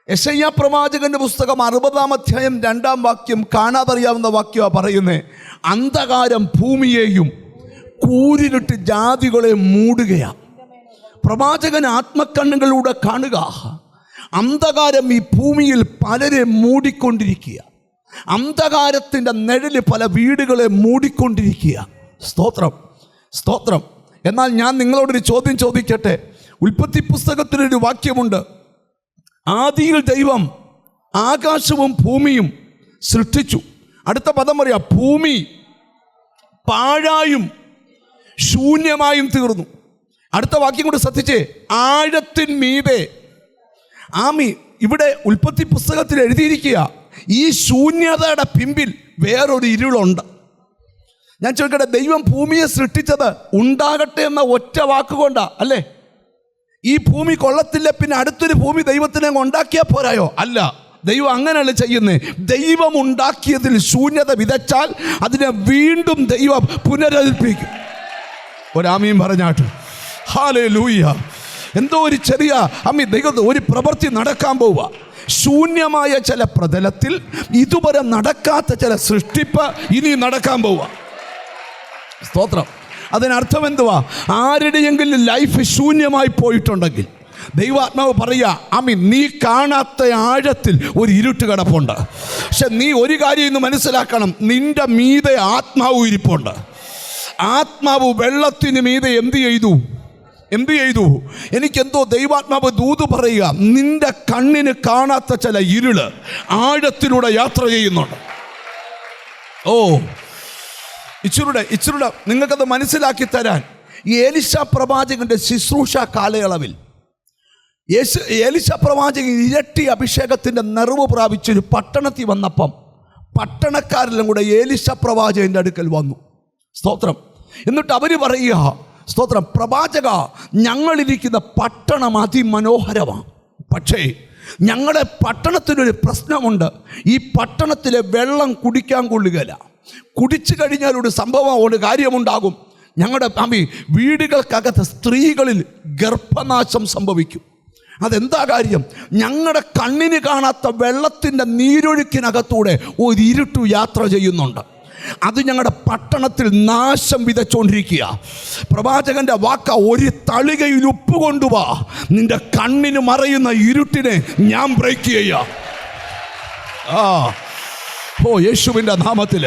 യെശയ്യാ പ്രവാചകന്റെ പുസ്തകം 60-ാം അധ്യായം 2-ാം വാക്യം കാണാതറിയാവുന്ന വാക്യമാണ് പറയുന്നത്. അന്ധകാരം ഭൂമിയെയും കൂരിരുട്ട് ജാതികളെ മൂടുകയാണ്. പ്രവാചകൻ ആത്മക്കണ്ണുകളിലൂടെ കാണുക, അന്ധകാരം ഈ ഭൂമിയിൽ പലരെ മൂടിക്കൊണ്ടിരിക്കുക. അന്ധകാരത്തിൻ്റെ നിഴല് പല വീടുകളെ മൂടിക്കൊണ്ടിരിക്കുക. സ്തോത്രം, സ്തോത്രം. എന്നാൽ ഞാൻ നിങ്ങളോടൊരു ചോദ്യം ചോദിക്കട്ടെ. ഉൽപ്പത്തി പുസ്തകത്തിലൊരു വാക്യമുണ്ട്, ആദിയിൽ ദൈവം ആകാശവും ഭൂമിയും സൃഷ്ടിച്ചു. അടുത്ത പദം പറയാം, ഭൂമി പാഴായും ശൂന്യമായും തീർന്നു. അടുത്ത വാക്യം കൂടെ ശ്രദ്ധിച്ചേ, ആഴത്തിന്മീതെ. ഇവിടെ ഉൽപ്പത്തി പുസ്തകത്തിൽ എഴുതിയിരിക്കുക, ഈ ശൂന്യതയുടെ പിമ്പിൽ വേറൊരു ഇരുളുണ്ട്. ഞാൻ ചോദിക്കട്ടെ, ദൈവം ഭൂമിയെ സൃഷ്ടിച്ചത് ഉണ്ടാകട്ടെ എന്ന ഒറ്റ വാക്കുകൊണ്ടാ അല്ലേ? ഈ ഭൂമി കൊള്ളത്തില്ല, പിന്നെ അടുത്തൊരു ഭൂമി ദൈവത്തിനെ ഉണ്ടാക്കിയാൽ പോരായോ? അല്ല, ദൈവം അങ്ങനെയല്ല ചെയ്യുന്നത്. ദൈവം ഉണ്ടാക്കിയതിൽ ശൂന്യത വിതച്ചാൽ അതിനെ വീണ്ടും ദൈവം പുനരുദ്ധരിപ്പിക്കും. ഒരാമീൻ പറഞ്ഞാട്ട് ഹല്ലേലൂയ. എന്തോ ഒരു ചെറിയ ദൈവം ഒരു പ്രവൃത്തി നടക്കാൻ പോവുക. ശൂന്യമായ ചില പ്രതലത്തിൽ ഇതുവരെ നടക്കാത്ത ചില സൃഷ്ടിപ്പ് ഇനി നടക്കാൻ പോവുക. സ്തോത്രം. അതിനർത്ഥം എന്തുവാ? ആരുടെയെങ്കിലും ലൈഫ് ശൂന്യമായി പോയിട്ടുണ്ടെങ്കിൽ ദൈവാത്മാവ് പറയുക, നീ കാണാത്ത ആഴത്തിൽ ഒരു ഇരുട്ട് കിടപ്പുണ്ട്. പക്ഷെ നീ ഒരു കാര്യം ഇന്ന് മനസ്സിലാക്കണം, നിന്റെ മീതെ ആത്മാവ് ഇരിപ്പുണ്ട്. ആത്മാവ് വെള്ളത്തിന് മീതെ എന്ത് ചെയ്തു? എനിക്കെന്തോ ദൈവാത്മാവ് ദൂത് പറയുക, നിന്റെ കണ്ണിന് കാണാത്ത ചില ഇരുള് ആഴത്തിലൂടെ യാത്ര ചെയ്യുന്നുണ്ട്. ഇച്ചിരൂടെ നിങ്ങൾക്കത് മനസ്സിലാക്കി തരാൻ, ഈ എലീശാ പ്രവാചകന്റെ ശുശ്രൂഷ കാലയളവിൽ എലീശാ പ്രവാചകൻ ഇരട്ടി അഭിഷേകത്തിൻ്റെ നിറവ് പ്രാപിച്ചൊരു പട്ടണത്തിൽ വന്നപ്പം പട്ടണക്കാരെല്ലാം കൂടെ എലീശാ പ്രവാചകൻ്റെ അടുക്കൽ വന്നു. സ്തോത്രം. എന്നിട്ട് അവർ പറയുക, സ്തോത്രം, പ്രവാചക, ഞങ്ങളിരിക്കുന്ന പട്ടണം അതിമനോഹരമാണ്, പക്ഷേ ഞങ്ങളുടെ പട്ടണത്തിനൊരു പ്രശ്നമുണ്ട്. ഈ പട്ടണത്തിലെ വെള്ളം കുടിക്കാൻ കൊള്ളുകയില്ല. കുടിച്ചു കഴിഞ്ഞാൽ ഒരു സംഭവം, ഒരു കാര്യമുണ്ടാകും. ഞങ്ങളുടെ വീടുകൾക്കകത്ത് സ്ത്രീകളിൽ ഗർഭനാശം സംഭവിക്കും. അതെന്താ കാര്യം? ഞങ്ങളുടെ കണ്ണിന് കാണാത്ത വെള്ളത്തിൻ്റെ നീരൊഴുക്കിനകത്തൂടെ ഒരു ഇരുട്ടു യാത്ര ചെയ്യുന്നുണ്ട്. അത് ഞങ്ങളുടെ പട്ടണത്തിൽ നാശം വിതച്ചുകൊണ്ടിരിക്കുക. പ്രവാചകന്റെ വാക്ക, ഒരു തളികയിൽ ഉപ്പ് കൊണ്ടുവാ, നിന്റെ കണ്ണിന് മറയുന്ന ഇരുട്ടിനെ ഞാൻ ബ്രേക്ക് ചെയ്യാം. യേശുവിൻ്റെ നാമത്തിൽ.